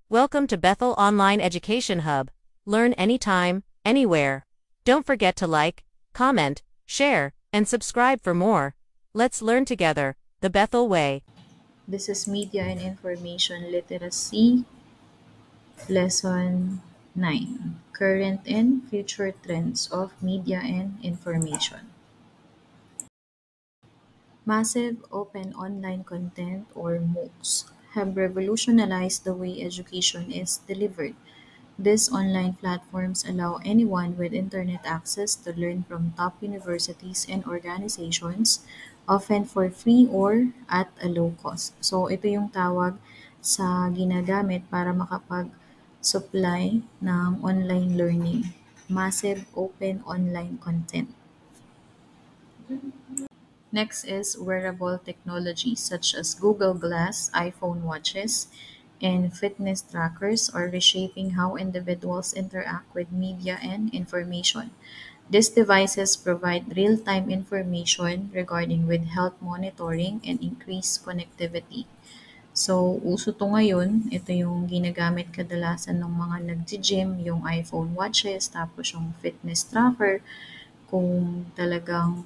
Welcome to Bethel Online Education Hub. Learn anytime, anywhere. Don't forget to like, comment, share, and subscribe for more. Let's learn together, the Bethel way. This is Media and Information Literacy, Lesson 9, Current and Future Trends of Media and Information. Massive open online content, or MOOCs, have revolutionized the way education is delivered. These online platforms allow anyone with internet access to learn from top universities and organizations, often for free or at a low cost. So ito yung tawag sa ginagamit para makapag-supply ng online learning. Massive open online content. Next is wearable technology such as Google Glass, iPhone watches, and fitness trackers are reshaping how individuals interact with media and information. These devices provide real-time information regarding with health monitoring and increased connectivity. So, uso 'to ngayon, ito yung ginagamit kadalasan ng mga naggi-gym, yung iPhone watches, tapos yung fitness tracker kung talagang,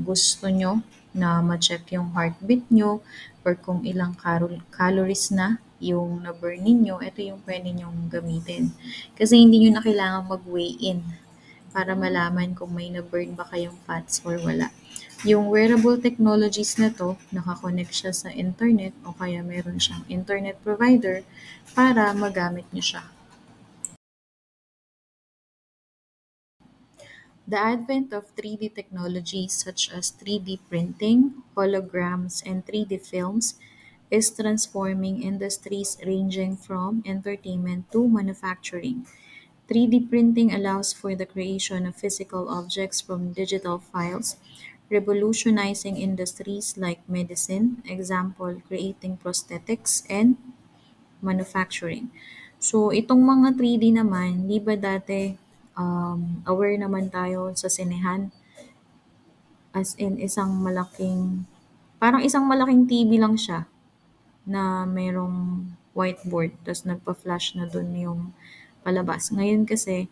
gusto nyo na ma-check yung heartbeat nyo or kung ilang calories na yung na-burn ninyo, ito yung puwede nyong gamitin. Kasi hindi niyo na kailangang mag-weigh in para malaman kung may na-burn ba kayong fats or wala. Yung wearable technologies na 'to, naka-connect siya sa internet o kaya meron siyang internet provider para magamit niyo siya. The advent of 3D technologies such as 3D printing, holograms, and 3D films is transforming industries ranging from entertainment to manufacturing. 3D printing allows for the creation of physical objects from digital files, revolutionizing industries like medicine, example, creating prosthetics, and manufacturing. So, itong mga 3D naman, di ba dati aware naman tayo sa sinehan, as in parang isang malaking TV lang siya na merong whiteboard, tas nagpa-flash na dun yung palabas. Ngayon kasi,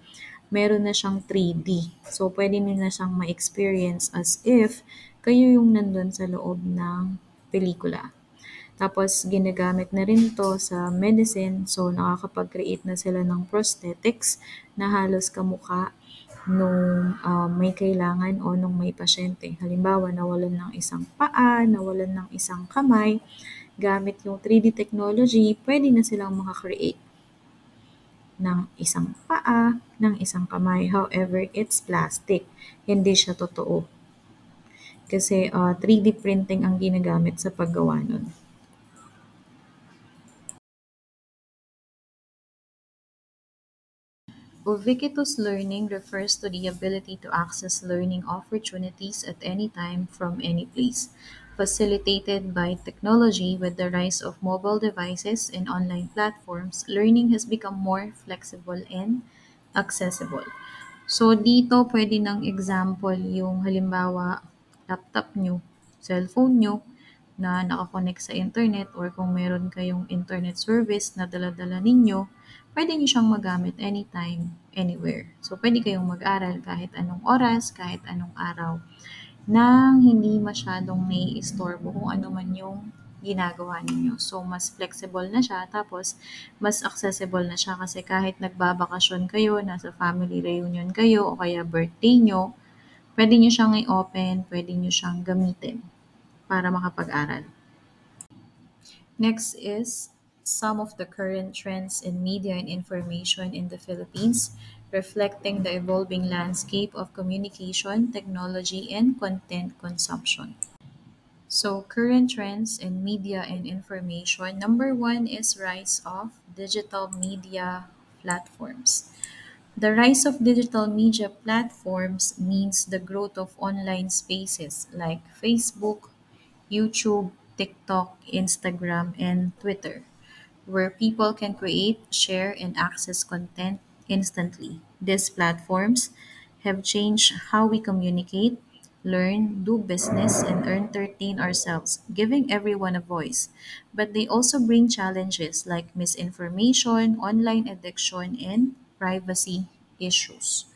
meron na siyang 3D. So, pwede niyo na siyang ma-experience as if kayo yung nandun sa loob ng pelikula. Tapos ginagamit na rin 'to sa medicine, so nakakapag-create na sila ng prosthetics na halos kamukha nung, may kailangan o nung may pasyente. Halimbawa, nawalan ng isang paa, nawalan ng isang kamay, gamit yung 3D technology, pwede na silang maka-create ng isang paa, ng isang kamay. However, it's plastic, hindi siya totoo. Kasi, 3D printing ang ginagamit sa paggawa nun. Ubiquitous learning refers to the ability to access learning opportunities at any time from any place. Facilitated by technology with the rise of mobile devices and online platforms, learning has become more flexible and accessible. So dito pwede ng example yung halimbawa laptop nyo, cellphone nyo na naka-connect sa internet or kung meron kayong internet service na dala-dala ninyo, pwede nyo siyang magamit anytime, anywhere. So pwede kayong mag-aral kahit anong oras, kahit anong araw nang hindi masyadong naiistorbo kung ano man yung ginagawa ninyo. So, mas flexible na siya, tapos mas accessible na siya kasi kahit nagbabakasyon kayo, nasa family reunion kayo, o kaya birthday nyo, pwede nyo siyang i-open, pwede nyo siyang gamitin para makapag-aral. Next is some of the current trends in media and information in the Philippines, reflecting the evolving landscape of communication, technology, and content consumption. So, current trends in media and information. Number one is rise of digital media platforms. The rise of digital media platforms means the growth of online spaces like Facebook, YouTube, TikTok, Instagram, and Twitter, where people can create, share, and access content instantly. These platforms have changed how we communicate, learn, do business, and entertain ourselves, giving everyone a voice. But they also bring challenges like misinformation, online addiction, and privacy issues.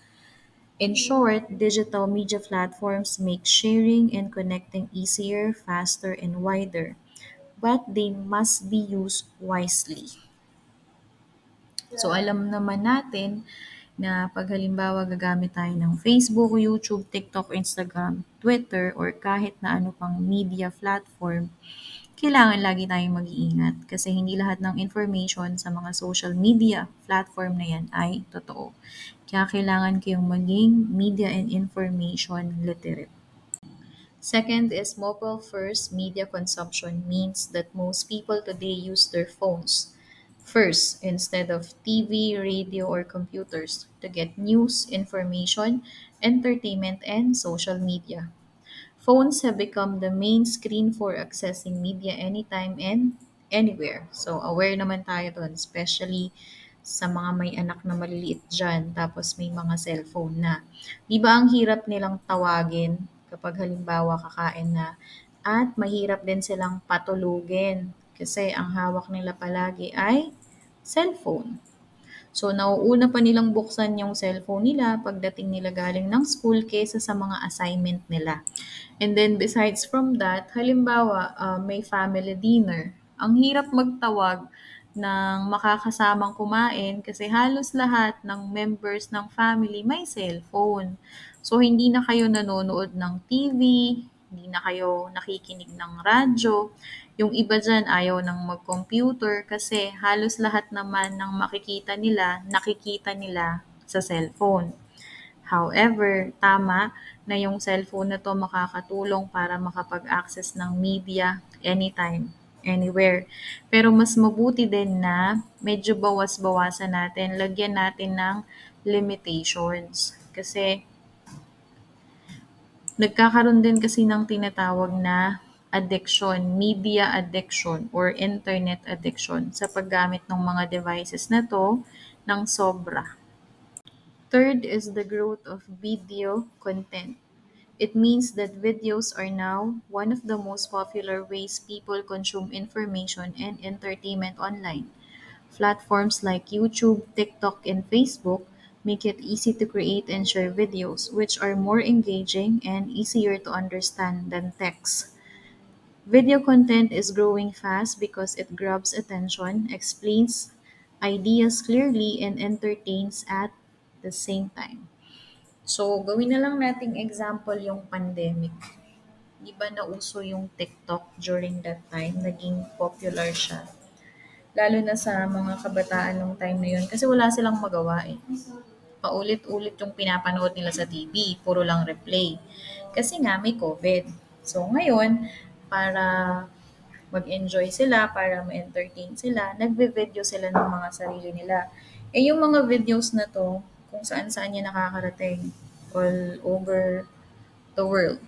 In short, digital media platforms make sharing and connecting easier, faster, and wider, but they must be used wisely. So alam naman natin na 'pag halimbawa gagamit tayo ng Facebook, YouTube, TikTok, Instagram, Twitter, or kahit na ano pang media platform, kailangan lagi tayong mag-iingat kasi hindi lahat ng information sa mga social media platform na yan ay totoo. Kaya kailangan kayong maging media and information literate. Second is mobile first media consumption means that most people today use their phones first instead of TV, radio, or computers to get news, information, entertainment, and social media. Phones have become the main screen for accessing media anytime and anywhere. So, aware naman tayo dun, especially sa mga may anak na maliliit dyan, tapos may mga cellphone na. Di ba ang hirap nilang tawagin kapag halimbawa kakain na, at mahirap din silang patulugin kasi ang hawak nila palagi ay cellphone. So, nauuna pa nilang buksan yung cellphone nila pagdating nila galing ng school kaysa sa mga assignment nila. And then besides from that, halimbawa, may family dinner. Ang hirap magtawag ng makakasamang kumain kasi halos lahat ng members ng family may cellphone. So, hindi na kayo nanonood ng TV, hindi na kayo nakikinig ng radyo. Yung iba dyan ayaw ng mag-computer kasi halos lahat naman ng makikita nila, nakikita nila sa cellphone. However, tama na yung cellphone na 'to makakatulong para makapag-access ng media anytime, anywhere. Pero mas mabuti din na medyo bawas-bawasan natin, lagyan natin ng limitations. Kasi nagkakaroon din kasi ng tinatawag na addiction, media addiction or internet addiction sa paggamit ng mga devices na 'to ng sobra. Third is the growth of video content. It means that videos are now one of the most popular ways people consume information and entertainment online. Platforms like YouTube, TikTok, and Facebook make it easy to create and share videos, which are more engaging and easier to understand than text. Video content is growing fast because it grabs attention, explains ideas clearly, and entertains at the same time. So, gawin na lang nating example yung pandemic. 'Di ba nauso yung TikTok during that time, naging popular siya. Lalo na sa mga kabataan nung time na yun kasi wala silang magawa eh. Paulit-ulit yung pinapanood nila sa TV, puro lang replay. Kasi nga may COVID. So ngayon, para mag-enjoy sila, para ma-entertain sila, nagve-video sila ng mga sarili nila. Eh yung mga videos na to, kung saan-saan niya nakakarating all over the world.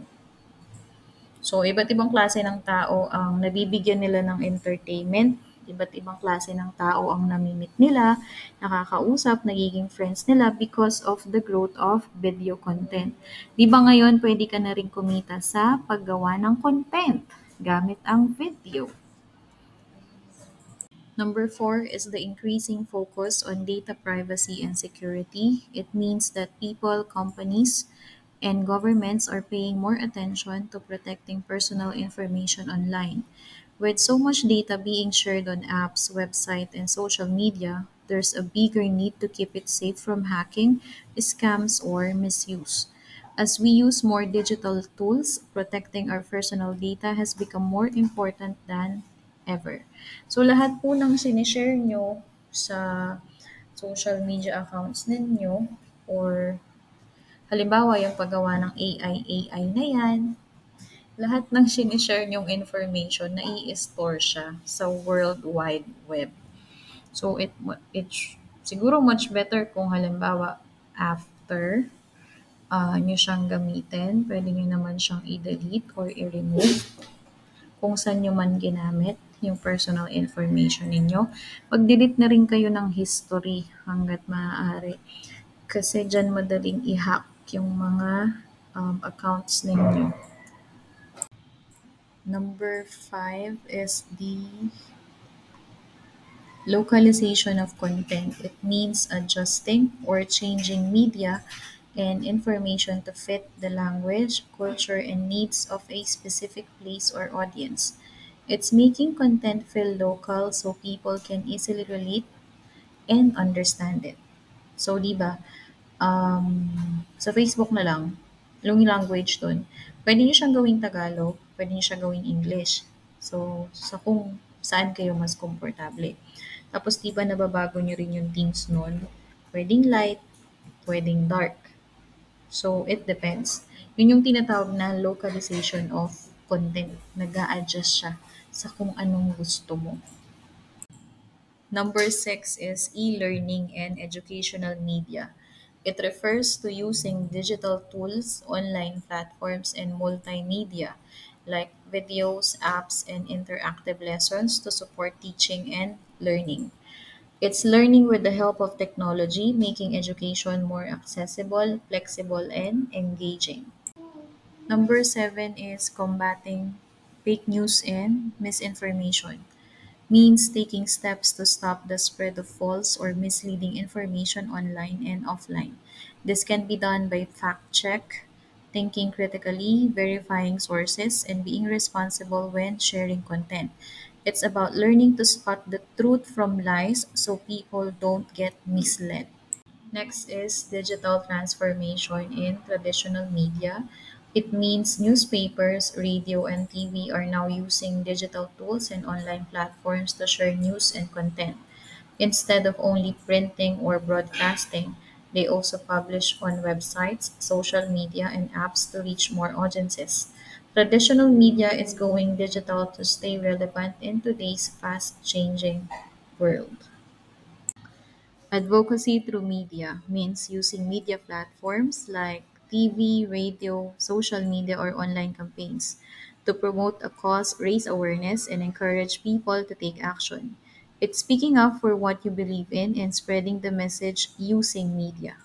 So, iba't ibang klase ng tao ang nabibigyan nila ng entertainment, iba't ibang klase ng tao ang nami-meet nila, nakakausap, nagiging friends nila because of the growth of video content. 'Di ba ngayon pwede ka na rin kumita sa paggawa ng content gamit ang video? Number four is the increasing focus on data privacy and security. It means that people, companies, and governments are paying more attention to protecting personal information online. With so much data being shared on apps, websites, and social media, there's a bigger need to keep it safe from hacking, scams, or misuse. As we use more digital tools, protecting our personal data has become more important than ever. So lahat po ng sinishare nyo sa social media accounts ninyo or halimbawa yung paggawa ng AI na yan, lahat ng sinishare nyong information na i-store siya sa World Wide Web. So siguro much better kung halimbawa after nyo siyang gamitin, pwede nyo naman siyang i-delete or i-remove kung saan nyo man ginamit yung personal information ninyo. Mag-delete na rin kayo ng history hanggat maaari. Kasi dyan madaling i-hack yung mga accounts ninyo. Number five is the localization of content. It means adjusting or changing media and information to fit the language, culture, and needs of a specific place or audience. It's making content feel local so people can easily relate and understand it. So, di ba, sa Facebook na lang, yung language dun, pwede nyo siyang gawing Tagalog, pwede nyo siyang gawing English. So, sa kung saan kayo mas komportable. Tapos, di ba nababago nyo rin yung themes nun? Pwedeng light, pwedeng dark. So, it depends. Yun yung tinatawag na localization of content. Nag adjust siya sa kung anong gusto mo. Number six is e-learning and educational media. It refers to using digital tools, online platforms, and multimedia like videos, apps, and interactive lessons to support teaching and learning. It's learning with the help of technology, making education more accessible, flexible, and engaging. Number seven is combating fake news and misinformation. Means taking steps to stop the spread of false or misleading information online and offline. This can be done by fact check, thinking critically, verifying sources, and being responsible when sharing content. It's about learning to spot the truth from lies so people don't get misled. Next is digital transformation in traditional media. It means newspapers, radio, and TV are now using digital tools and online platforms to share news and content. Instead of only printing or broadcasting, they also publish on websites, social media, and apps to reach more audiences. Traditional media is going digital to stay relevant in today's fast changing world. Advocacy through media means using media platforms like TV, radio, social media, or online campaigns to promote a cause, raise awareness, and encourage people to take action. It's speaking up for what you believe in and spreading the message using media.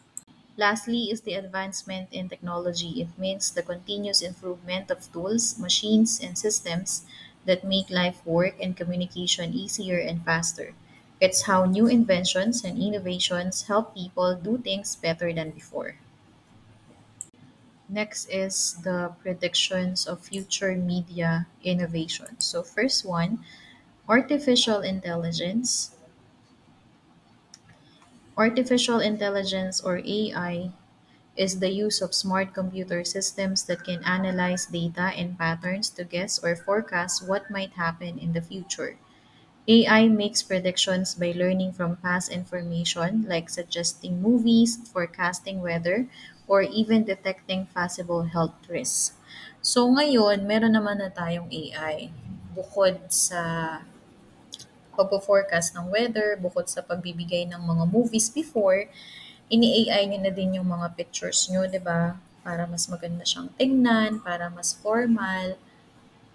Lastly is the advancement in technology. It means the continuous improvement of tools, machines, and systems that make life work and communication easier and faster. It's how new inventions and innovations help people do things better than before. Next is the predictions of future media innovation. So, first one, artificial intelligence. Artificial intelligence or AI is the use of smart computer systems that can analyze data and patterns to guess or forecast what might happen in the future. AI makes predictions by learning from past information, like suggesting movies, forecasting weather, or even detecting possible health risks. So ngayon, meron naman na tayong AI. Bukod sa pagpo-forecast ng weather, bukod sa pagbibigay ng mga movies before, ini-AI niyo na din yung mga pictures niyo, 'di ba? Para mas maganda siyang tingnan, para mas formal,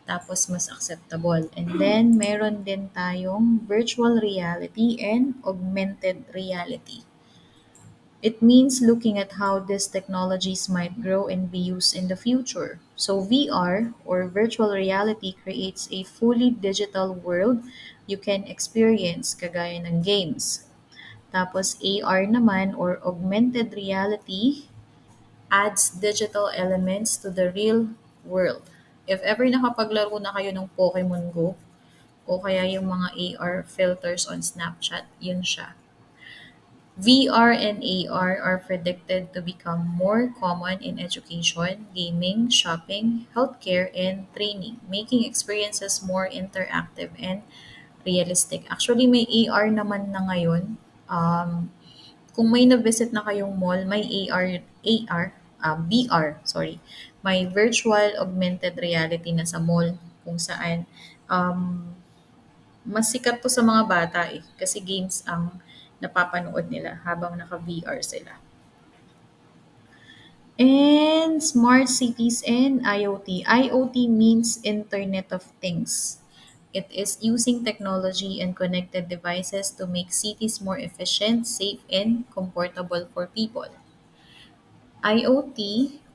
tapos mas acceptable. And then meron din tayong virtual reality and augmented reality. It means looking at how these technologies might grow and be used in the future. So VR or virtual reality creates a fully digital world you can experience kagaya ng games. Tapos AR naman or augmented reality adds digital elements to the real world. If ever nakapaglaro na kayo ng Pokemon Go o kaya yung mga AR filters on Snapchat, yun siya. VR and AR are predicted to become more common in education, gaming, shopping, healthcare, and training, making experiences more interactive and realistic. Actually, may AR naman na ngayon. Kung may na-visit na kayong mall, may VR, sorry. May virtual augmented reality na sa mall kung saan um, mas sikat 'to sa mga bata, eh, kasi games ang napapanood nila habang naka-VR sila. And smart cities and IoT. IoT means Internet of Things. It is using technology and connected devices to make cities more efficient, safe, and comfortable for people. IoT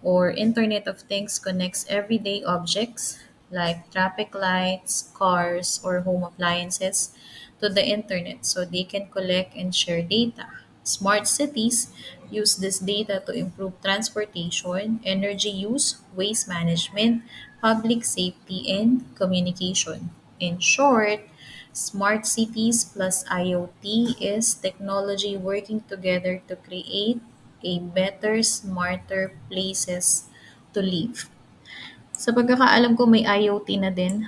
Or Internet of Things connects everyday objects like traffic lights, cars, or home appliances to the internet so they can collect and share data. Smart cities use this data to improve transportation, energy use, waste management, public safety, and communication. In short, smart cities plus IoT is technology working together to create a better, smarter places to live. Sa pagkakaalam ko may IoT na din,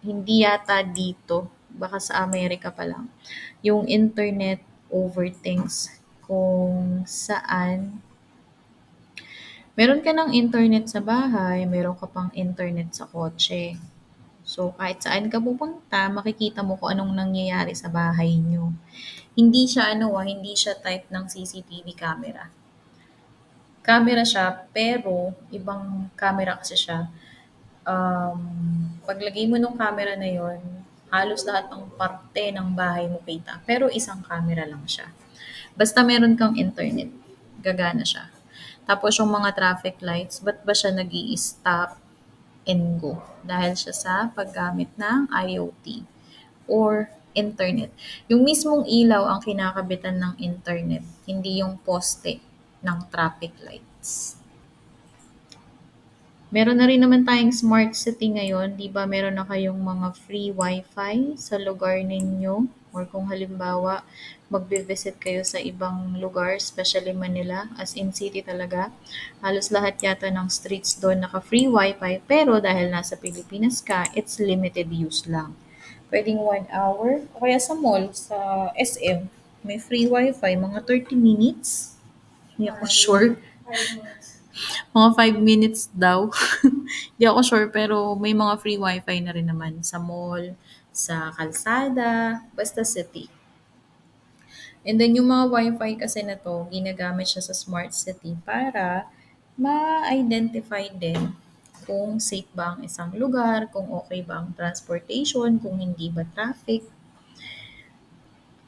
hindi yata dito, baka sa Amerika pa lang. Yung internet over things kung saan meron ka ng internet sa bahay, meron ka pang internet sa kotse. So, kahit saan ka pupunta, makikita mo kung anong nangyayari sa bahay nyo. Hindi siya hindi siya type ng CCTV camera. Camera siya, pero ibang camera kasi siya. Paglagay mo nung camera na yon, halos lahat ng parte ng bahay mo kita. Pero isang camera lang siya. Basta meron kang internet, gagana siya. Tapos yung mga traffic lights, ba't ba siya nag stop and go? Dahil siya sa paggamit ng IoT or internet. Yung mismong ilaw ang kinakabitan ng internet, hindi yung poste ng traffic lights. Meron na rin naman tayong smart city ngayon, 'di ba? Meron na kayong mga free wifi sa lugar ninyo or kung halimbawa magvi-visit kayo sa ibang lugar, especially Manila, as in city talaga. Halos lahat yata ng streets doon naka-free wifi, pero dahil nasa Pilipinas ka, it's limited use lang. Pwedeng 1 hour o kaya sa mall, sa SM, may free wifi, mga 30 minutes. Hindi ako sure. Mga 5 minutes daw. Di ako sure pero may mga free wifi na rin naman sa mall, sa kalsada, basta city. And then yung mga wifi kasi na 'to, ginagamit siya sa smart city para ma-identify din kung safe ba ang isang lugar, kung okay ba ang transportation, kung hindi ba traffic,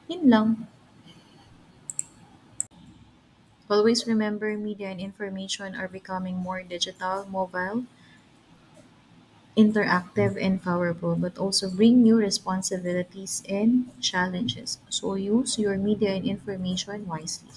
yun lang. Always remember media and information are becoming more digital, mobile, interactive and powerful, but also bring new responsibilities and challenges. So use your media and information wisely.